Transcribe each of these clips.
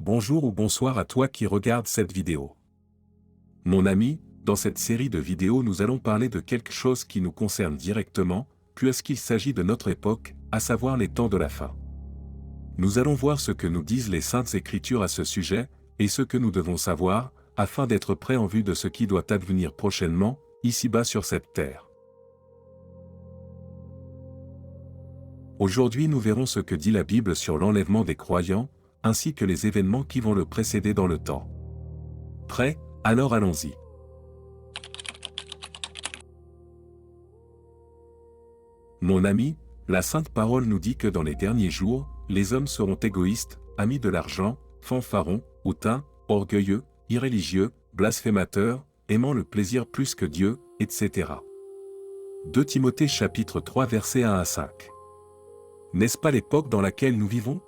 Bonjour ou bonsoir à toi qui regarde cette vidéo. Mon ami, dans cette série de vidéos nous allons parler de quelque chose qui nous concerne directement, puisqu'il s'agit de notre époque, à savoir les temps de la fin. Nous allons voir ce que nous disent les Saintes Écritures à ce sujet, et ce que nous devons savoir, afin d'être prêts en vue de ce qui doit advenir prochainement, ici-bas sur cette terre. Aujourd'hui nous verrons ce que dit la Bible sur l'enlèvement des croyants, ainsi que les événements qui vont le précéder dans le temps. Prêt? Alors allons-y. Mon ami, la Sainte Parole nous dit que dans les derniers jours, les hommes seront égoïstes, amis de l'argent, fanfarons, hautains, orgueilleux, irréligieux, blasphémateurs, aimant le plaisir plus que Dieu, etc. 2 Timothée chapitre 3 versets 1 à 5. N'est-ce pas l'époque dans laquelle nous vivons?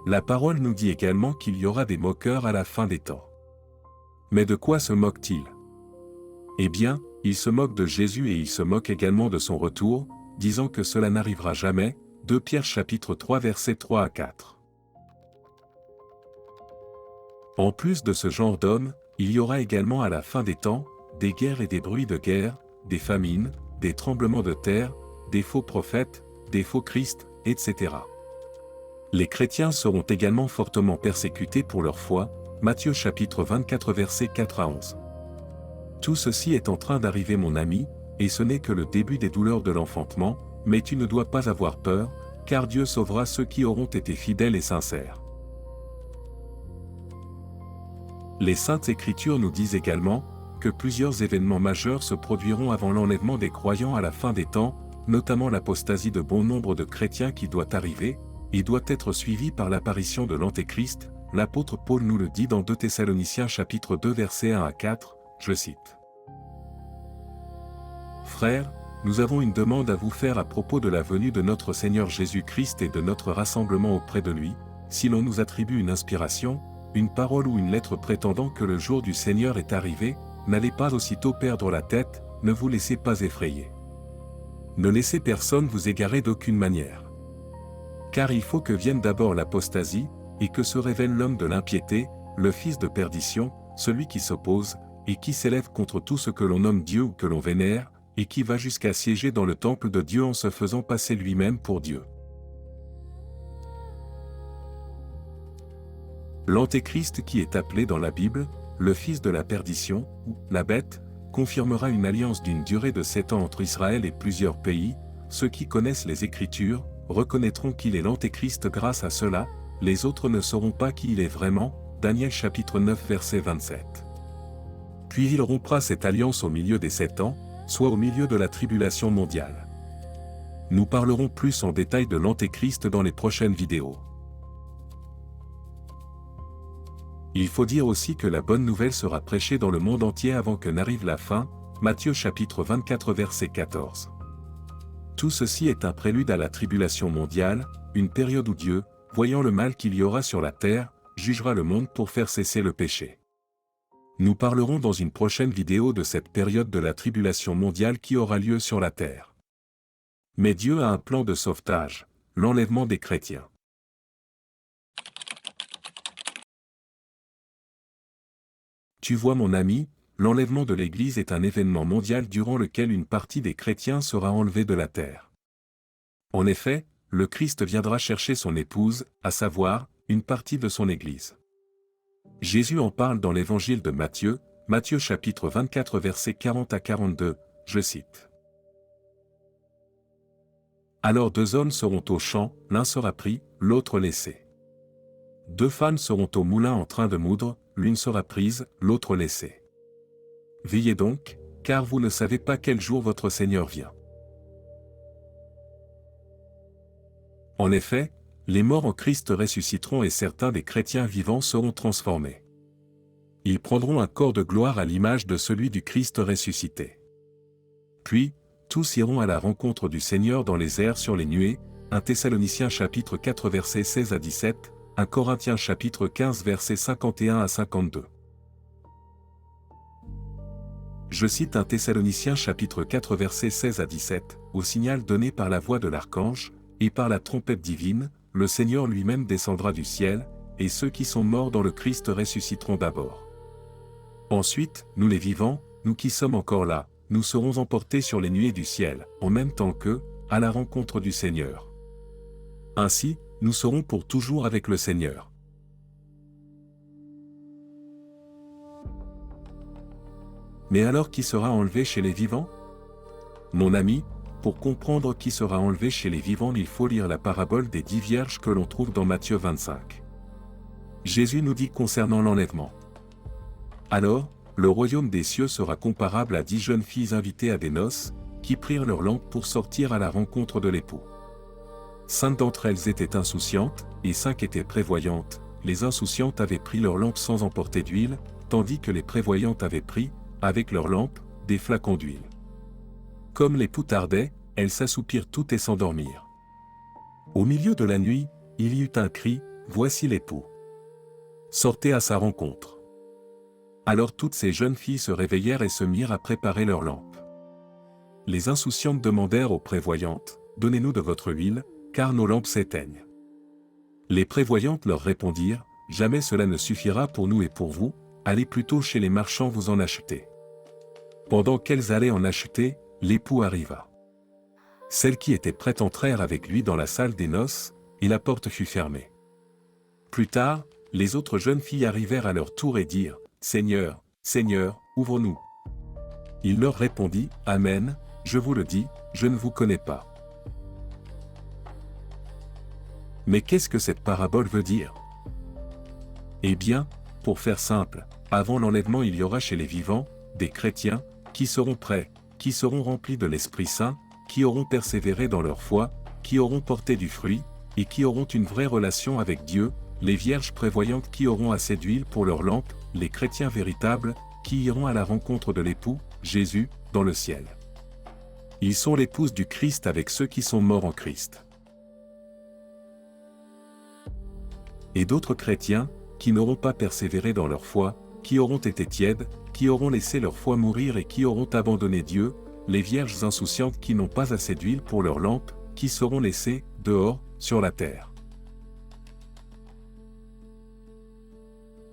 La parole nous dit également qu'il y aura des moqueurs à la fin des temps. Mais de quoi se moquent-ils? Eh bien, ils se moquent de Jésus et ils se moquent également de son retour, disant que cela n'arrivera jamais. 2 Pierre chapitre 3 versets 3 à 4. En plus de ce genre d'hommes, il y aura également à la fin des temps, des guerres et des bruits de guerre, des famines, des tremblements de terre, des faux prophètes, des faux Christ, etc. Les chrétiens seront également fortement persécutés pour leur foi, Matthieu chapitre 24 versets 4 à 11. Tout ceci est en train d'arriver mon ami, et ce n'est que le début des douleurs de l'enfantement, mais tu ne dois pas avoir peur, car Dieu sauvera ceux qui auront été fidèles et sincères. Les Saintes Écritures nous disent également que plusieurs événements majeurs se produiront avant l'enlèvement des croyants à la fin des temps, notamment l'apostasie de bon nombre de chrétiens qui doit arriver, et doit être suivi par l'apparition de l'Antéchrist. L'apôtre Paul nous le dit dans 2 Thessaloniciens chapitre 2 versets 1 à 4, je cite. Frères, nous avons une demande à vous faire à propos de la venue de notre Seigneur Jésus-Christ et de notre rassemblement auprès de lui, si l'on nous attribue une inspiration, une parole ou une lettre prétendant que le jour du Seigneur est arrivé, n'allez pas aussitôt perdre la tête, ne vous laissez pas effrayer. Ne laissez personne vous égarer d'aucune manière. Car il faut que vienne d'abord l'apostasie, et que se révèle l'homme de l'impiété, le fils de perdition, celui qui s'oppose, et qui s'élève contre tout ce que l'on nomme Dieu ou que l'on vénère, et qui va jusqu'à siéger dans le temple de Dieu en se faisant passer lui-même pour Dieu. L'Antéchrist qui est appelé dans la Bible, le fils de la perdition, ou la bête, confirmera une alliance d'une durée de 7 ans entre Israël et plusieurs pays. Ceux qui connaissent les Écritures reconnaîtront qu'il est l'Antéchrist grâce à cela, les autres ne sauront pas qui il est vraiment. Daniel chapitre 9 verset 27. Puis il rompra cette alliance au milieu des 7 ans, soit au milieu de la tribulation mondiale. Nous parlerons plus en détail de l'Antéchrist dans les prochaines vidéos. Il faut dire aussi que la bonne nouvelle sera prêchée dans le monde entier avant que n'arrive la fin, Matthieu chapitre 24 verset 14. Tout ceci est un prélude à la tribulation mondiale, une période où Dieu, voyant le mal qu'il y aura sur la terre, jugera le monde pour faire cesser le péché. Nous parlerons dans une prochaine vidéo de cette période de la tribulation mondiale qui aura lieu sur la terre. Mais Dieu a un plan de sauvetage, l'enlèvement des chrétiens. Tu vois mon ami, l'enlèvement de l'Église est un événement mondial durant lequel une partie des chrétiens sera enlevée de la terre. En effet, le Christ viendra chercher son épouse, à savoir, une partie de son Église. Jésus en parle dans l'évangile de Matthieu, Matthieu chapitre 24 versets 40 à 42, je cite. Alors 2 hommes seront au champ, l'un sera pris, l'autre laissé. 2 femmes seront au moulin en train de moudre, l'une sera prise, l'autre laissée. Veillez donc, car vous ne savez pas quel jour votre Seigneur vient. En effet, les morts en Christ ressusciteront et certains des chrétiens vivants seront transformés. Ils prendront un corps de gloire à l'image de celui du Christ ressuscité. Puis, tous iront à la rencontre du Seigneur dans les airs sur les nuées, 1 Thessaloniciens chapitre 4 versets 16 à 17, 1 Corinthiens chapitre 15 versets 51 à 52. Je cite 1 Thessaloniciens chapitre 4 versets 16 à 17, au signal donné par la voix de l'archange, et par la trompette divine, le Seigneur lui-même descendra du ciel, et ceux qui sont morts dans le Christ ressusciteront d'abord. Ensuite, nous les vivants, nous qui sommes encore là, nous serons emportés sur les nuées du ciel, en même temps qu'eux, à la rencontre du Seigneur. Ainsi, nous serons pour toujours avec le Seigneur. Mais alors qui sera enlevé chez les vivants? Mon ami, pour comprendre qui sera enlevé chez les vivants, il faut lire la parabole des 10 vierges que l'on trouve dans Matthieu 25. Jésus nous dit concernant l'enlèvement. Alors, le royaume des cieux sera comparable à 10 jeunes filles invitées à des noces, qui prirent leur lampe pour sortir à la rencontre de l'époux. 5 d'entre elles étaient insouciantes, et 5 étaient prévoyantes. Les insouciantes avaient pris leur lampe sans emporter d'huile, tandis que les prévoyantes avaient pris, avec leur lampe, des flacons d'huile. Comme l'époux tardait, elles s'assoupirent toutes et s'endormirent. Au milieu de la nuit, il y eut un cri, « Voici l'époux. Sortez à sa rencontre. » Alors toutes ces jeunes filles se réveillèrent et se mirent à préparer leurs lampes. Les insouciantes demandèrent aux prévoyantes, « Donnez-nous de votre huile, car nos lampes s'éteignent. » Les prévoyantes leur répondirent, « Jamais cela ne suffira pour nous et pour vous, allez plutôt chez les marchands vous en acheter. » Pendant qu'elles allaient en acheter, l'époux arriva. Celles qui étaient prêtes entrèrent avec lui dans la salle des noces, et la porte fut fermée. Plus tard, les autres jeunes filles arrivèrent à leur tour et dirent, « Seigneur, Seigneur, ouvre-nous. » Il leur répondit, « Amen, je vous le dis, je ne vous connais pas. » Mais qu'est-ce que cette parabole veut dire? Eh bien, pour faire simple, avant l'enlèvement il y aura chez les vivants, des chrétiens, qui seront prêts, qui seront remplis de l'Esprit Saint, qui auront persévéré dans leur foi, qui auront porté du fruit, et qui auront une vraie relation avec Dieu, les vierges prévoyantes qui auront assez d'huile pour leurs lampes, les chrétiens véritables, qui iront à la rencontre de l'époux, Jésus, dans le ciel. Ils sont l'épouse du Christ avec ceux qui sont morts en Christ. Et d'autres chrétiens, qui n'auront pas persévéré dans leur foi, qui auront été tièdes, qui auront laissé leur foi mourir et qui auront abandonné Dieu, les vierges insouciantes qui n'ont pas assez d'huile pour leurs lampes, qui seront laissées, dehors, sur la terre.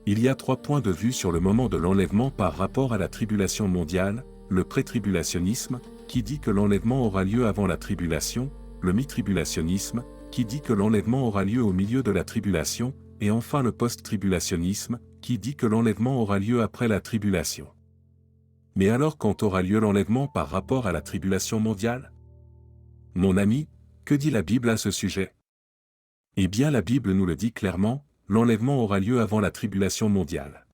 Il y a 3 points de vue sur le moment de l'enlèvement par rapport à la tribulation mondiale, le pré-tribulationnisme, qui dit que l'enlèvement aura lieu avant la tribulation, le mi-tribulationnisme, qui dit que l'enlèvement aura lieu au milieu de la tribulation, et enfin le post-tribulationnisme, qui dit que l'enlèvement aura lieu après la tribulation. Mais alors quand aura lieu l'enlèvement par rapport à la tribulation mondiale? Mon ami, que dit la Bible à ce sujet? Eh bien la Bible nous le dit clairement, l'enlèvement aura lieu avant la tribulation mondiale.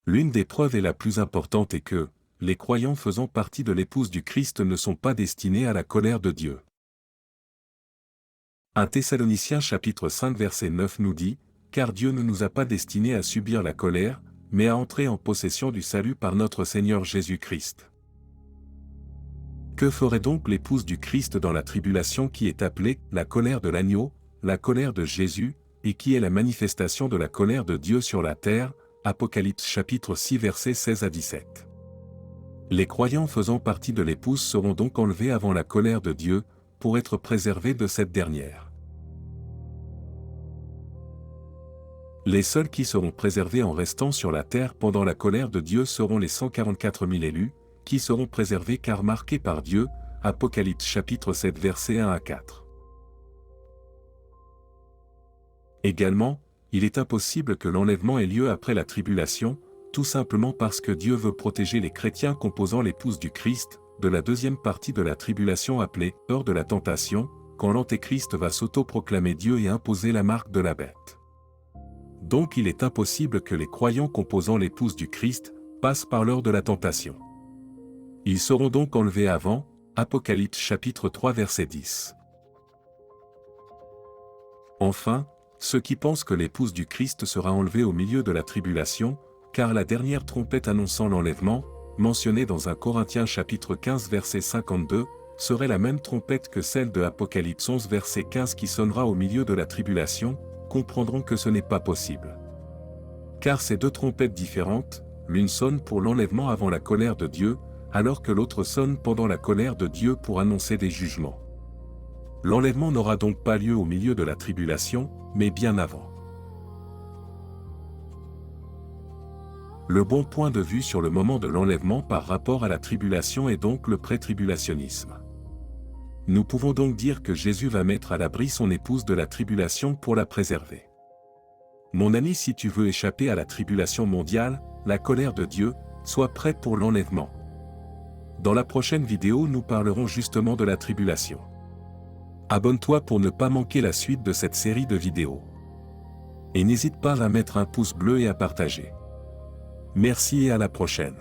L'une des preuves et la plus importante est que, les croyants faisant partie de l'épouse du Christ ne sont pas destinés à la colère de Dieu. 1 Thessaloniciens chapitre 5 verset 9 nous dit, « Car Dieu ne nous a pas destinés à subir la colère, mais à entrer en possession du salut par notre Seigneur Jésus-Christ. » Que ferait donc l'épouse du Christ dans la tribulation qui est appelée la colère de l'agneau, la colère de Jésus, et qui est la manifestation de la colère de Dieu sur la terre, Apocalypse chapitre 6 versets 16 à 17. Les croyants faisant partie de l'épouse seront donc enlevés avant la colère de Dieu, pour être préservés de cette dernière. Les seuls qui seront préservés en restant sur la terre pendant la colère de Dieu seront les 144 000 élus, qui seront préservés car marqués par Dieu, Apocalypse chapitre 7 versets 1 à 4. Également, il est impossible que l'enlèvement ait lieu après la tribulation, tout simplement parce que Dieu veut protéger les chrétiens composant l'épouse du Christ, de la deuxième partie de la tribulation appelée « heure de la tentation », quand l'Antéchrist va s'auto-proclamer Dieu et imposer la marque de la bête. Donc il est impossible que les croyants composant l'épouse du Christ passent par l'heure de la tentation. Ils seront donc enlevés avant, Apocalypse chapitre 3 verset 10. Enfin, ceux qui pensent que l'épouse du Christ sera enlevée au milieu de la tribulation, car la dernière trompette annonçant l'enlèvement, mentionnée dans 1 Corinthiens chapitre 15 verset 52, serait la même trompette que celle de Apocalypse 11 verset 15 qui sonnera au milieu de la tribulation, comprendront que ce n'est pas possible. Car ces 2 trompettes différentes, l'une sonne pour l'enlèvement avant la colère de Dieu, alors que l'autre sonne pendant la colère de Dieu pour annoncer des jugements. L'enlèvement n'aura donc pas lieu au milieu de la tribulation, mais bien avant. Le bon point de vue sur le moment de l'enlèvement par rapport à la tribulation est donc le pré-tribulationnisme. Nous pouvons donc dire que Jésus va mettre à l'abri son épouse de la tribulation pour la préserver. Mon ami, si tu veux échapper à la tribulation mondiale, la colère de Dieu, sois prêt pour l'enlèvement. Dans la prochaine vidéo, nous parlerons justement de la tribulation. Abonne-toi pour ne pas manquer la suite de cette série de vidéos. Et n'hésite pas à mettre un pouce bleu et à partager. Merci et à la prochaine.